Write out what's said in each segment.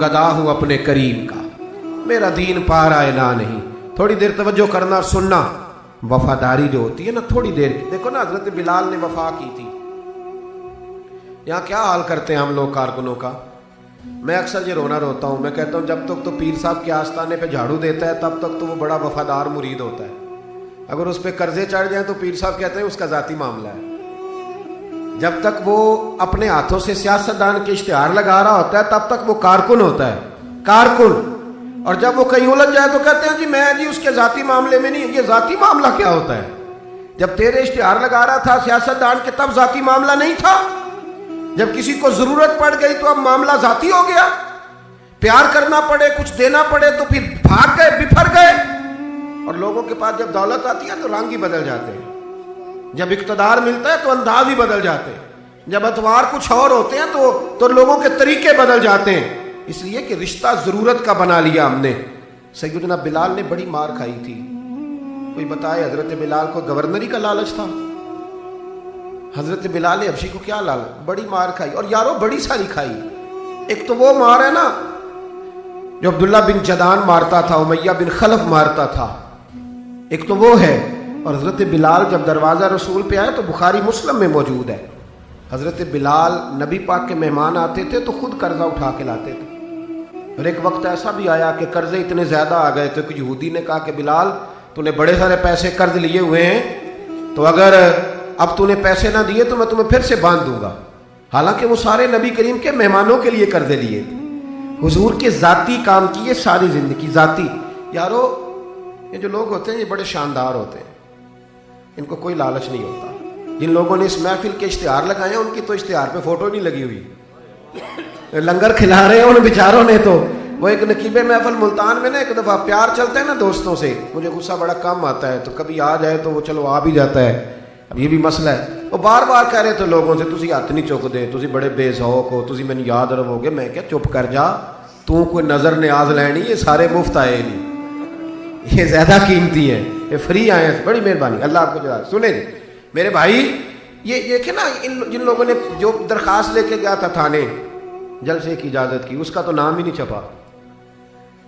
گدا ہوں اپنے کریم کا، میرا دین پا رہا ہے نہ نہیں. تھوڑی دیر توجہ کرنا اور سننا. وفاداری جو ہوتی ہے نا تھوڑی دیر کی، دیکھو نا حضرت بلال نے وفا کی تھی. یہاں کیا حال کرتے ہیں ہم لوگ کارکنوں کا. میں اکثر یہ روتا ہوں. میں کہتا ہوں جب تک تو پیر صاحب کے آستانے پہ جھاڑو دیتا ہے تب تک تو وہ بڑا وفادار مرید ہوتا ہے. اگر اس پہ قرضے چڑھ جائیں تو پیر صاحب کہتے ہیں اس کا ذاتی معاملہ ہے. جب تک وہ اپنے ہاتھوں سے سیاستدان کے اشتہار لگا رہا ہوتا ہے تب تک وہ کارکن ہوتا ہے، کارکن. اور جب وہ کہیں الجھ جائے تو کہتے ہیں جی میں جی اس کے ذاتی معاملے میں نہیں. یہ ذاتی معاملہ کیا ہوتا ہے؟ جب تیرے اشتہار لگا رہا تھا سیاستدان کے تب ذاتی معاملہ نہیں تھا. جب کسی کو ضرورت پڑ گئی تو اب معاملہ ذاتی ہو گیا. پیار کرنا پڑے کچھ دینا پڑے تو پھر بھاگ گئے، بپھر گئے. اور لوگوں کے پاس جب دولت آتی ہے تو رنگ ہی بدل جاتے ہیں. جب اقتدار ملتا ہے تو انداز ہی بدل جاتے ہیں. جب اتوار کچھ اور ہوتے ہیں تو لوگوں کے طریقے بدل جاتے ہیں. اس لیے کہ رشتہ ضرورت کا بنا لیا ہم نے. سیدنا بلال نے بڑی مار کھائی تھی. کوئی بتائے حضرت بلال کو گورنری کا لالچ تھا؟ حضرت بلال حبشی کو کیا لالچ؟ بڑی مار کھائی. اور یارو بڑی ساری کھائی. ایک تو وہ مار ہے نا جو عبداللہ بن جدان مارتا تھا، امیہ بن خلف مارتا تھا، ایک تو وہ ہے. اور حضرت بلال جب دروازہ رسول پہ آئے تو بخاری مسلم میں موجود ہے. حضرت بلال نبی پاک کے مہمان آتے تھے تو خود قرضہ اٹھا کے لاتے تھے. اور ایک وقت ایسا بھی آیا کہ قرضے اتنے زیادہ آ گئے تھے کہ یہودی نے کہا کہ بلال تو نے بڑے سارے پیسے قرض لیے ہوئے ہیں، تو اگر اب تو نے پیسے نہ دیے تو میں تمہیں پھر سے باندھ دوں گا. حالانکہ وہ سارے نبی کریم کے مہمانوں کے لیے قرضے لیے تھے. حضور کے ذاتی کام کیے ساری زندگی ذاتی. یارو یہ جو لوگ ہوتے ہیں یہ بڑے شاندار ہوتے ہیں، ان کو کوئی لالچ نہیں ہوتا. جن لوگوں نے اس محفل کے اشتہار لگائے ہیں ان کی تو اشتہار پہ فوٹو نہیں لگی ہوئی. لنگر کھلا رہے ہیں ان بیچاروں نے. تو وہ ایک نقیب محفل ملتان میں نا ایک دفعہ پیار چلتے ہیں نا دوستوں سے، مجھے غصہ بڑا کم آتا ہے تو کبھی آ جائے تو وہ چلو آ بھی جاتا ہے. اب یہ بھی مسئلہ ہے. وہ بار بار کہہ رہے تھے لوگوں سے تسی ہاتھ نہیں چک دے، تسی بڑے بے ذوق ہو، تسی مینوں یاد رہو گے. میں کیا چپ کر جا، تو کوئی نظر نیاز لینی، یہ سارے مفت آئے نہیں، یہ زیادہ قیمتی ہیں، یہ فری آئے ہیں. بڑی مہربانی، اللہ آپ کو جزا. سنیں جی میرے بھائی، یہ کہ نا جن لوگوں نے جو درخواست لے کے گیا تھا تھانے جلسے کی اجازت کی، اس کا تو نام ہی نہیں چھپا.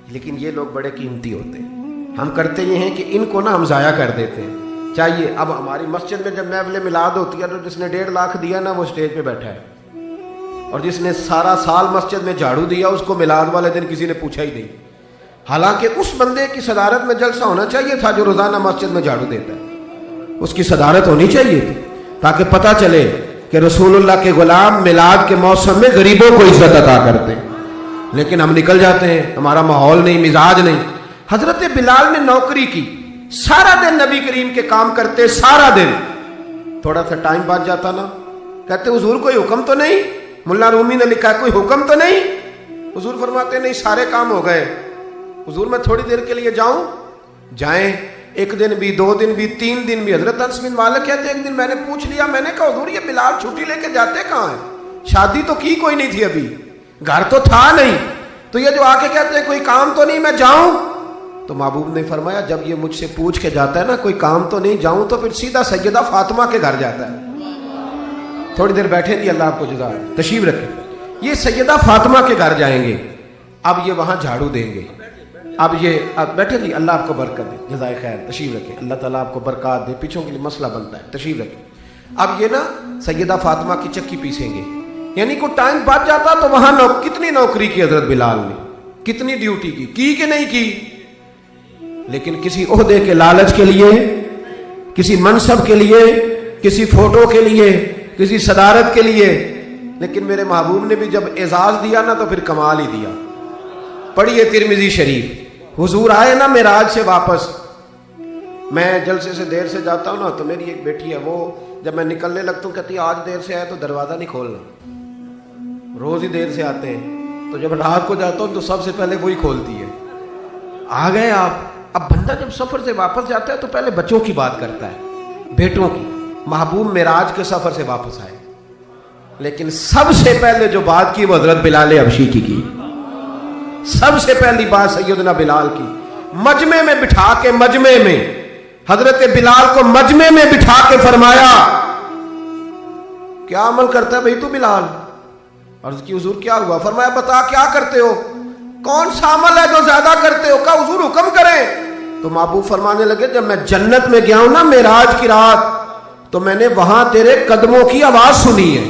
لیکن یہ لوگ بڑے قیمتی ہوتے ہیں. ہم کرتے یہ ہیں کہ ان کو نا ہم ضائع کر دیتے ہیں. چاہیے اب ہماری مسجد میں جب محفل میلاد ہوتی ہے تو جس نے 1.5 لاکھ دیا نا وہ اسٹیج پہ بیٹھا ہے، اور جس نے سارا سال مسجد میں جھاڑو دیا اس کو میلاد والے دن کسی نے پوچھا ہی نہیں. حالانکہ اس بندے کی صدارت میں جلسہ ہونا چاہیے تھا جو روزانہ مسجد میں جھاڑو دیتا ہے. اس کی صدارت ہونی چاہیے تھی تاکہ پتہ چلے کہ رسول اللہ کے غلام میلاد کے موسم میں غریبوں کو عزت عطا کرتے ہیں. لیکن ہم نکل جاتے ہیں، ہمارا ماحول نہیں، مزاج نہیں. حضرت بلال نے نوکری کی، سارا دن نبی کریم کے کام کرتے، سارا دن. تھوڑا سا ٹائم بچ جاتا نا، کہتے حضور کوئی حکم تو نہیں؟ ملا رومی نے لکھا کوئی حکم تو نہیں؟ حضور فرماتے نہیں، سارے کام ہو گئے. حضور میں تھوڑی دیر کے لیے جاؤں؟ جائیں. 1 دن بھی، 2 دن بھی، 3 دن بھی. حضرت انس بن مالک کہتے ہیں ایک دن میں نے پوچھ لیا، میں نے کہا حضور یہ بلال چھٹی لے کے جاتے کہاں ہیں؟ شادی تو کی کوئی نہیں تھی، ابھی گھر تو تھا نہیں، تو یہ جو آ کے کہتے ہیں کوئی کام تو نہیں میں جاؤں؟ تو محبوب نے فرمایا جب یہ مجھ سے پوچھ کے جاتا ہے نا کوئی کام تو نہیں جاؤں، تو پھر سیدھا سیدہ فاطمہ کے گھر جاتا ہے. تھوڑی دیر بیٹھے دی، اللہ آپ کو جزا تشریف رکھے. یہ سیدہ فاطمہ کے گھر جائیں گے، اب یہ وہاں جھاڑو دیں گے. اب بیٹھے دی، اللہ آپ کو برکت دے، جزائے خیر. تشریف رکھے، اللہ تعالیٰ آپ کو برکات دے. پیچھوں کے لیے مسئلہ بنتا ہے، تشریف رکھے. اب یہ نا سیدہ فاطمہ کی چکی پیسیں گے. یعنی کوئی ٹائم بچ جاتا تو وہاں کتنی نوکری کی حضرت بلال نے، کتنی ڈیوٹی کی کہ نہیں کی. لیکن کسی عہدے کے لالچ کے لیے، کسی منصب کے لیے، کسی فوٹو کے لیے، کسی صدارت کے لیے. لیکن میرے محبوب نے بھی جب اعزاز دیا نا تو پھر کمال ہی دیا. پڑھیے ترمذی شریف. حضور آئے نا معراج سے واپس. میں جلسے سے دیر سے جاتا ہوں نا تو میری ایک بیٹی ہے، وہ جب میں نکلنے لگتا ہوں کہتی آج دیر سے آئے تو دروازہ نہیں کھولنا. روز ہی دیر سے آتے ہیں، تو جب رات کو جاتا ہوں تو سب سے پہلے وہی کھولتی ہے. آ گئے آپ. اب بندہ جب سفر سے واپس جاتا ہے تو پہلے بچوں کی بات کرتا ہے، بیٹوں کی. محبوب معراج کے سفر سے واپس آئے، لیکن سب سے پہلے جو بات کی وہ حضرت بلال حبشی کی. سب سے پہلی بات سیدنا بلال کی. مجمع میں بٹھا کے، مجمع میں حضرت بلال کو مجمع میں بٹھا کے فرمایا کیا عمل کرتا ہے بھائی تو بلال؟ عرض کی حضور کیا ہوا؟ فرمایا بتا کیا کرتے ہو؟ کون سا عمل ہے جو زیادہ کرتے ہو؟ کہا حضور حکم کریں۔ تو محبوب فرمانے لگے جب میں جنت میں گیا ہوں نا معراج کی رات، تو میں نے وہاں تیرے قدموں کی آواز سنی ہے۔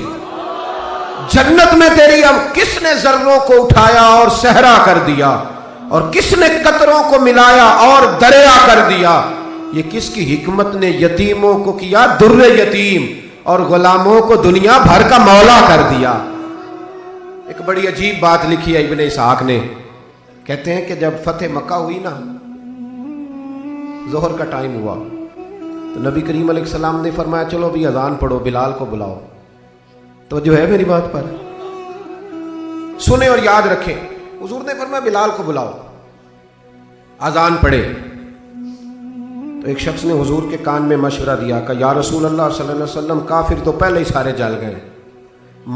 جنت میں تیری اب کس نے ذروں کو اٹھایا اور صحرا کر دیا، اور کس نے قطروں کو ملایا اور دریا کر دیا؟ یہ کس کی حکمت نے یتیموں کو کیا در یتیم اور غلاموں کو دنیا بھر کا مولا کر دیا۔ ایک بڑی عجیب بات لکھی ہے ابن اسحاق نے، کہتے ہیں کہ جب فتح مکہ ہوئی نا، ظہر کا ٹائم ہوا، تو نبی کریم علیہ السلام نے فرمایا چلو ابھی اذان پڑھو، بلال کو بلاؤ۔ تو جو ہے میری بات پر سنیں اور یاد رکھیں، حضور نے فرمایا بلال کو بلاؤ، اذان پڑھے۔ تو ایک شخص نے حضور کے کان میں مشورہ دیا کہ یا رسول اللہ صلی اللہ علیہ وسلم، کافر تو پہلے ہی سارے جل گئے،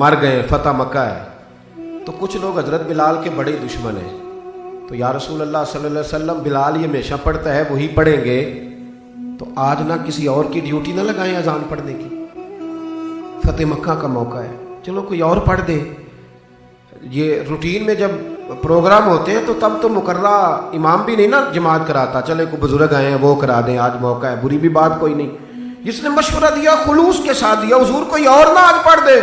مر گئے، فتح مکہ ہے، تو کچھ لوگ حضرت بلال کے بڑے دشمن ہیں، تو یا رسول اللہ صلی اللہ علیہ وسلم بلال یہ ہمیشہ پڑھتا ہے، وہی پڑھیں گے، تو آج نہ کسی اور کی ڈیوٹی نہ لگائیں اذان پڑھنے کی، فتح مکہ کا موقع ہے، چلو کوئی اور پڑھ دے۔ یہ روٹین میں جب پروگرام ہوتے ہیں تو تب تو مقررہ امام بھی نہیں نا جماعت کراتا، چلے کوئی بزرگ آئے ہیں وہ کرا دیں، آج موقع ہے، بری بھی بات کوئی نہیں۔ جس نے مشورہ دیا خلوص کے ساتھ دیا، حضور کوئی اور نہ آج پڑھ دے۔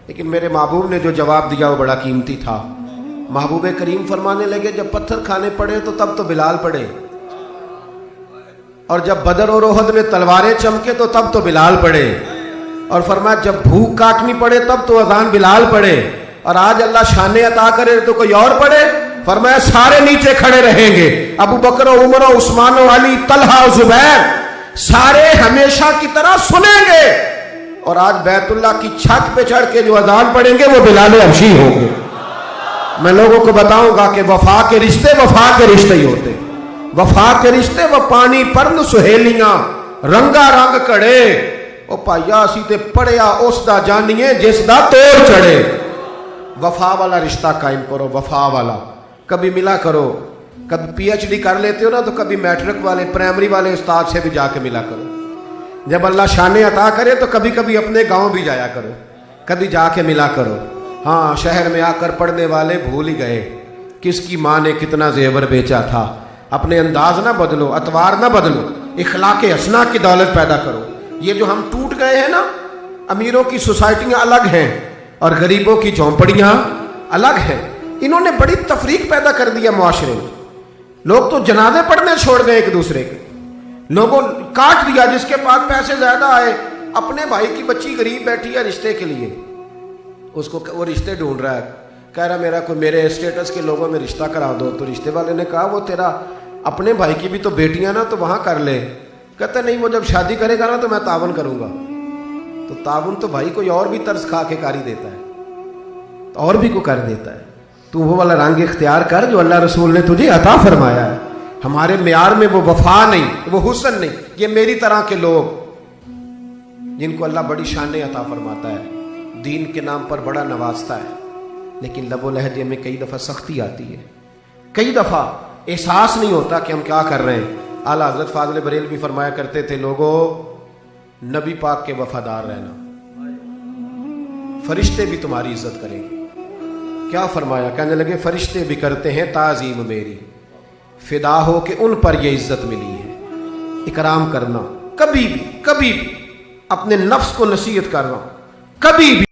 لیکن میرے محبوب نے جو جواب دیا وہ بڑا قیمتی تھا۔ محبوب کریم فرمانے لگے جب پتھر کھانے پڑے تو تب تو بلال پڑے، اور جب بدر اور احد میں تلواریں چمکے تو تب تو بلال پڑے، اور فرمایا جب بھوک کاٹنی پڑے تب تو اذان بلال پڑے، اور آج اللہ شان عطا کرے تو کوئی اور پڑھے۔ فرمایا سارے نیچے کھڑے رہیں گے، ابو بکر و عمر و عثمان و علی، طلحہ و زبیر، سارے ہمیشہ کی طرح سنیں گے، اور آج بیت اللہ کی چھت پہ چڑھ کے جو اذان پڑھیں گے وہ بلال حبشی ہوں گے۔ میں لوگوں کو بتاؤں گا کہ وفا کے رشتے وفا کے رشتے ہی ہوتے، وفا کے رشتے وہ پانی پرن سہیلیاں رنگا رنگ کڑے، او پائیا اسی تے پڑھیا اس دا جانیے جس دا توڑ چڑھے۔ وفا والا رشتہ قائم کرو، وفا والا، کبھی ملا کرو، کبھی پی ایچ ڈی کر لیتے ہو نا تو کبھی میٹرک والے پرائمری والے استاد سے بھی جا کے ملا کرو، جب اللہ شان عطا کرے تو کبھی کبھی اپنے گاؤں بھی جایا کرو، کبھی جا کے ملا کرو۔ ہاں شہر میں آ کر پڑھنے والے بھول ہی گئے کس کی ماں نے کتنا زیور بیچا تھا۔ اپنے انداز نہ بدلو، اطوار نہ بدلو، اخلاق حسنہ کی دولت پیدا کرو۔ یہ جو ہم ٹوٹ گئے ہیں نا، امیروں کی سوسائٹیاں الگ ہیں اور غریبوں کی جھونپڑیاں الگ ہیں، انہوں نے بڑی تفریق پیدا کر دیا معاشرے میں۔ لوگ تو جنازے پڑھنے چھوڑ گئے ایک دوسرے کے، لوگوں کاٹ دیا، جس کے پاس پیسے زیادہ آئے، اپنے بھائی کی بچی غریب بیٹھی ہے رشتے کے لیے، اس کو وہ رشتے ڈھونڈ رہا ہے، کہہ رہا میرا کوئی میرے اسٹیٹس کے لوگوں میں رشتہ کرا دو، تو رشتے والے نے کہا وہ تیرا اپنے بھائی کی بھی تو بیٹیاں نا، تو وہاں کر لے۔ کہتا نہیں وہ جب شادی کرے گا نا تو میں تعاون کروں گا۔ تو تعاون تو بھائی کوئی اور بھی طرز کھا کے کاری دیتا ہے، تو اور بھی کو کر دیتا ہے۔ تو وہ والا رنگ اختیار کر جو اللہ رسول نے تجھے عطا فرمایا ہے۔ ہمارے معیار میں وہ وفا نہیں، وہ حسن نہیں، یہ میری طرح کے لوگ جن کو اللہ بڑی شان عطا فرماتا ہے، دین کے نام پر بڑا نوازتا ہے، لیکن لب و لہجے میں کئی دفعہ سختی آتی ہے، کئی دفعہ احساس نہیں ہوتا کہ ہم کیا کر رہے ہیں۔ اعلیٰ حضرت فاضل بریلوی بھی فرمایا کرتے تھے لوگوں نبی پاک کے وفادار رہنا، فرشتے بھی تمہاری عزت کریں گے۔ کیا فرمایا؟ کہنے لگے فرشتے بھی کرتے ہیں تعظیم میری، فدا ہو کہ ان پر یہ عزت ملی ہے۔ اکرام کرنا، کبھی بھی اپنے نفس کو نصیحت کرنا، کبھی بھی